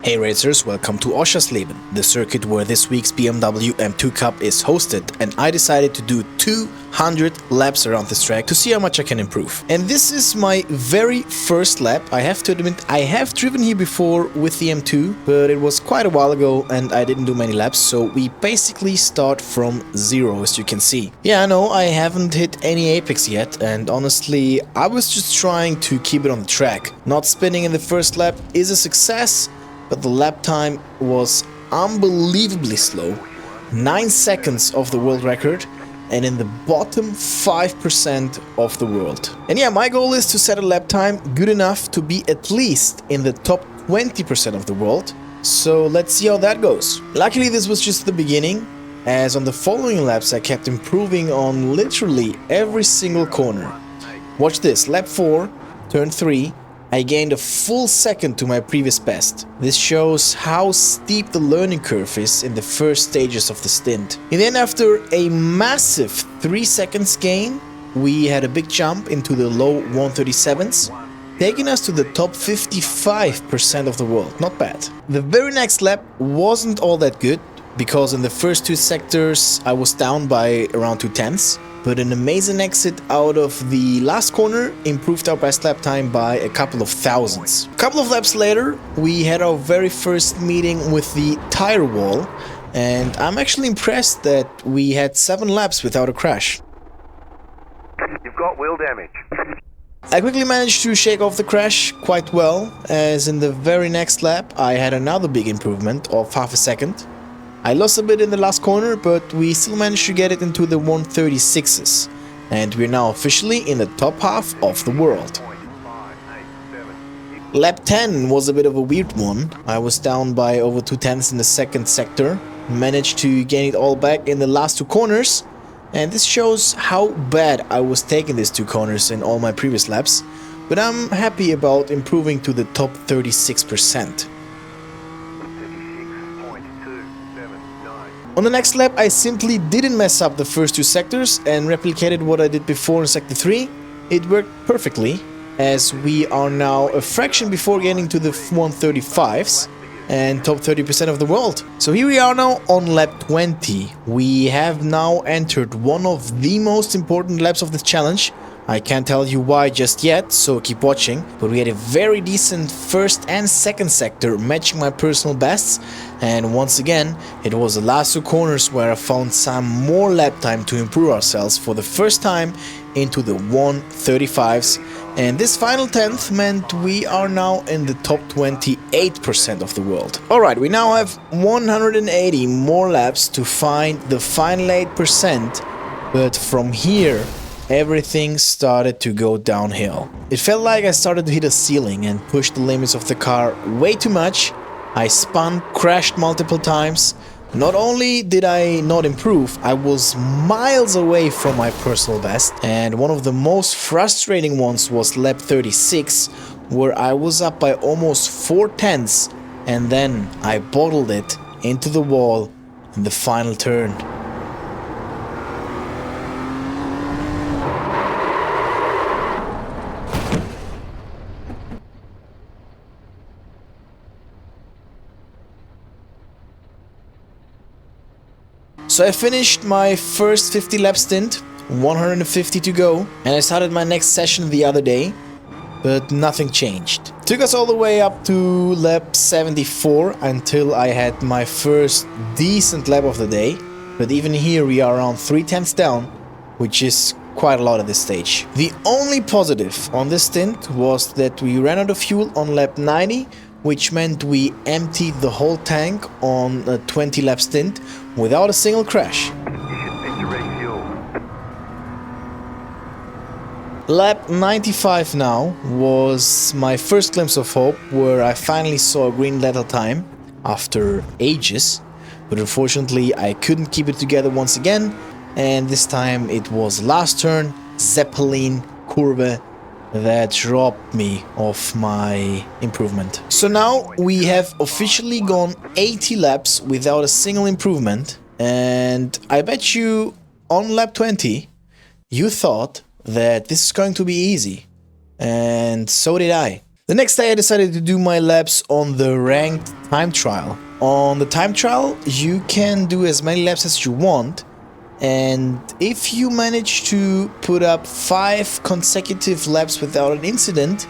Hey racers, welcome to Oschersleben, the circuit where this week's BMW M2 Cup is hosted, and I decided to do 200 laps around this track to see how much I can improve. And this is my very first lap. I have to admit, I have driven here before with the M2, but it was quite a while ago and I didn't do many laps, so we basically start from zero, as you can see. Yeah, I know I haven't hit any apex yet, and honestly, I was just trying to keep it on the track. Not spinning in the first lap is a success, but the lap time was unbelievably slow, 9 seconds of the world record, and in the bottom 5% of the world. And yeah, my goal is to set a lap time good enough to be at least in the top 20% of the world, so let's see how that goes. Luckily this was just the beginning, as on the following laps I kept improving on literally every single corner. Watch this, lap 4, turn 3, I gained a full second to my previous best. This shows how steep the learning curve is in the first stages of the stint. And then after a massive 3 seconds gain, we had a big jump into the low 137s, taking us to the top 55% of the world. Not bad. The very next lap wasn't all that good, because in the first 2 sectors I was down by around 2/10, but an amazing exit out of the last corner improved our best lap time by a couple of thousands. A couple of laps later, we had our very first meeting with the tire wall, and I'm actually impressed that we had 7 laps without a crash. You've got wheel damage. I quickly managed to shake off the crash quite well, as in the very next lap I had another big improvement of half a second. I lost a bit in the last corner, but we still managed to get it into the 136s, and we're now officially in the top half of the world. Lap 10 was a bit of a weird one. I was down by over 2/10 in the second sector, managed to gain it all back in the last 2 corners, and this shows how bad I was taking these 2 corners in all my previous laps, but I'm happy about improving to the top 36%. On the next lap I simply didn't mess up the first 2 sectors and replicated what I did before in sector 3. It worked perfectly, as we are now a fraction before getting to the 135s and top 30% of the world. So here we are now on lap 20. We have now entered one of the most important laps of this challenge. I can't tell you why just yet, so keep watching, but we had a very decent first and second sector matching my personal bests, and once again it was the last 2 corners where I found some more lap time to improve ourselves for the first time into the 135s, and this final 10th meant we are now in the top 28% of the world. Alright, we now have 180 more laps to find the final 8%, but from here everything started to go downhill. It felt like I started to hit a ceiling and pushed the limits of the car way too much. I spun, crashed multiple times. Not only did I not improve, I was miles away from my personal best, and one of the most frustrating ones was lap 36, where I was up by almost 4/10, and then I bottled it into the wall in the final turn. So I finished my first 50 lap stint, 150 to go, and I started my next session the other day, but nothing changed. Took us all the way up to lap 74 until I had my first decent lap of the day, but even here we are around 3/10 down, which is quite a lot at this stage. The only positive on this stint was that we ran out of fuel on lap 90, which meant we emptied the whole tank on a 20 lap stint without a single crash. Lap 95 now was my first glimpse of hope, where I finally saw a green letter time after ages, but unfortunately I couldn't keep it together once again, and this time it was last turn, Zeppelin curve, that robbed me of my improvement. So now we have officially gone 80 laps without a single improvement, and I bet you on lap 20 you thought that this is going to be easy, and so did I. The next day I decided to do my laps on the ranked time trial. On the time trial, you can do as many laps as you want, and if you manage to put up 5 consecutive laps without an incident,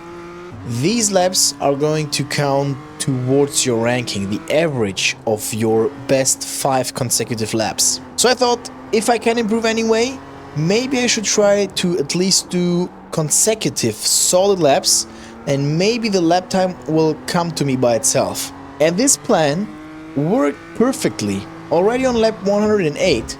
these laps are going to count towards your ranking, the average of your best 5 consecutive laps. So I thought, if I can improve anyway, maybe I should try to at least do consecutive solid laps, and maybe the lap time will come to me by itself. And this plan worked perfectly. Already on lap 108,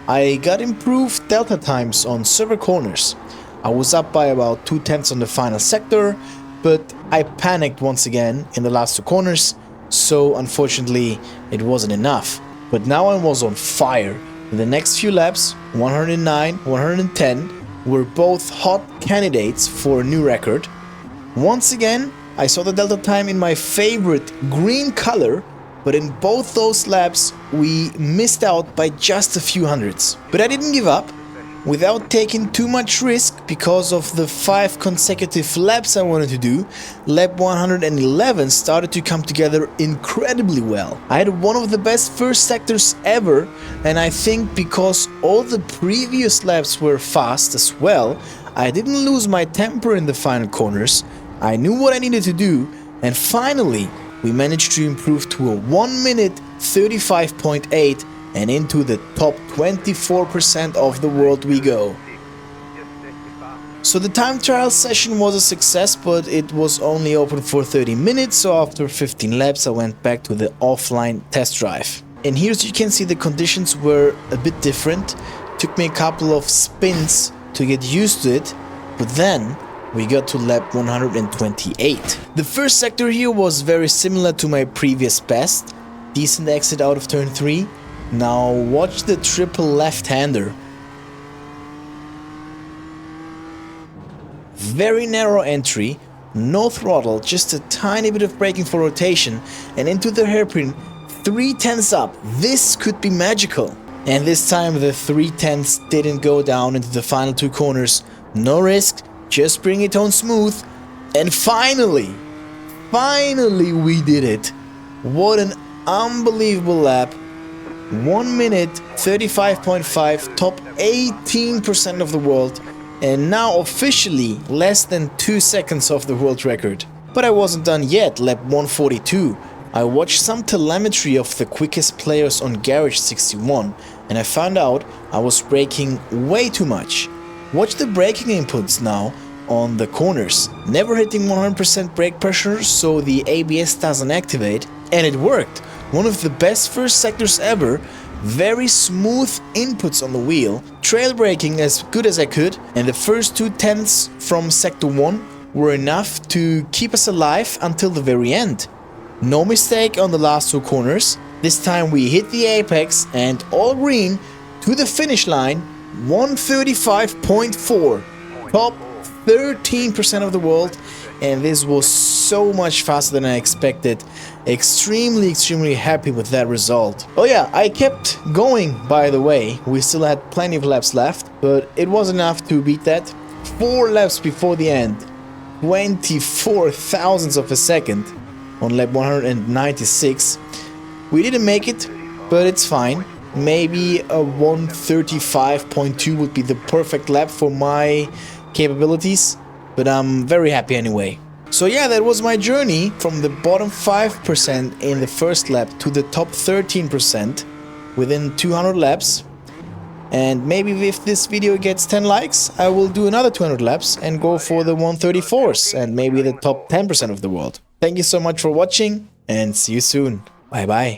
I got improved delta times on several corners. I was up by about 2/10 on the final sector, but I panicked once again in the last 2 corners, so unfortunately it wasn't enough. But now I was on fire. The next few laps, 109, 110, were both hot candidates for a new record. Once again, I saw the delta time in my favorite green color, but in both those laps we missed out by just a few hundreds. But I didn't give up. Without taking too much risk, because of the 5 consecutive laps I wanted to do, lap 111 started to come together incredibly well. I had one of the best first sectors ever, and I think because all the previous laps were fast as well, I didn't lose my temper in the final corners. I knew what I needed to do, and finally we managed to improve to a 1 minute 35.8, and into the top 24% of the world we go. So the time trial session was a success, but it was only open for 30 minutes, so after 15 laps I went back to the offline test drive. And here you can see the conditions were a bit different. Took me a couple of spins to get used to it, but then we got to lap 128. The first sector here was very similar to my previous best. Decent exit out of turn 3. Now watch the triple left-hander. Very narrow entry, no throttle, just a tiny bit of braking for rotation, and into the hairpin, 3/10 up. This could be magical. And this time the 3/10 didn't go down into the final 2 corners. No risk, just bring it on smooth. And finally we did it. What an unbelievable lap. 1 minute 35.5, top 18% of the world, and now officially less than 2 seconds off the world record. But I wasn't done yet. Lap 142. I watched some telemetry of the quickest players on Garage 61, and I found out I was braking way too much. Watch the braking inputs now on the corners. Never hitting 100% brake pressure, so the ABS doesn't activate, and it worked. One of the best first sectors ever, very smooth inputs on the wheel, trail braking as good as I could, and the first 2/10 from sector 1 were enough to keep us alive until the very end. No mistake on the last 2 corners. This time we hit the apex and all green to the finish line, 135.4, top 13% of the world, and this was so much faster than I expected. Extremely happy with that result. Oh yeah, I kept going, by the way. We still had plenty of laps left, but it was enough to beat that. 4 laps before the end, 24 thousandths of a second on lap 196. We didn't make it, but it's fine. Maybe a 135.2 would be the perfect lap for my capabilities, but I'm very happy anyway. So yeah, that was my journey from the bottom 5% in the first lap to the top 13% within 200 laps. And maybe if this video gets 10 likes, I will do another 200 laps and go for the 134s and maybe the top 10% of the world. Thank you so much for watching, and see you soon. Bye bye.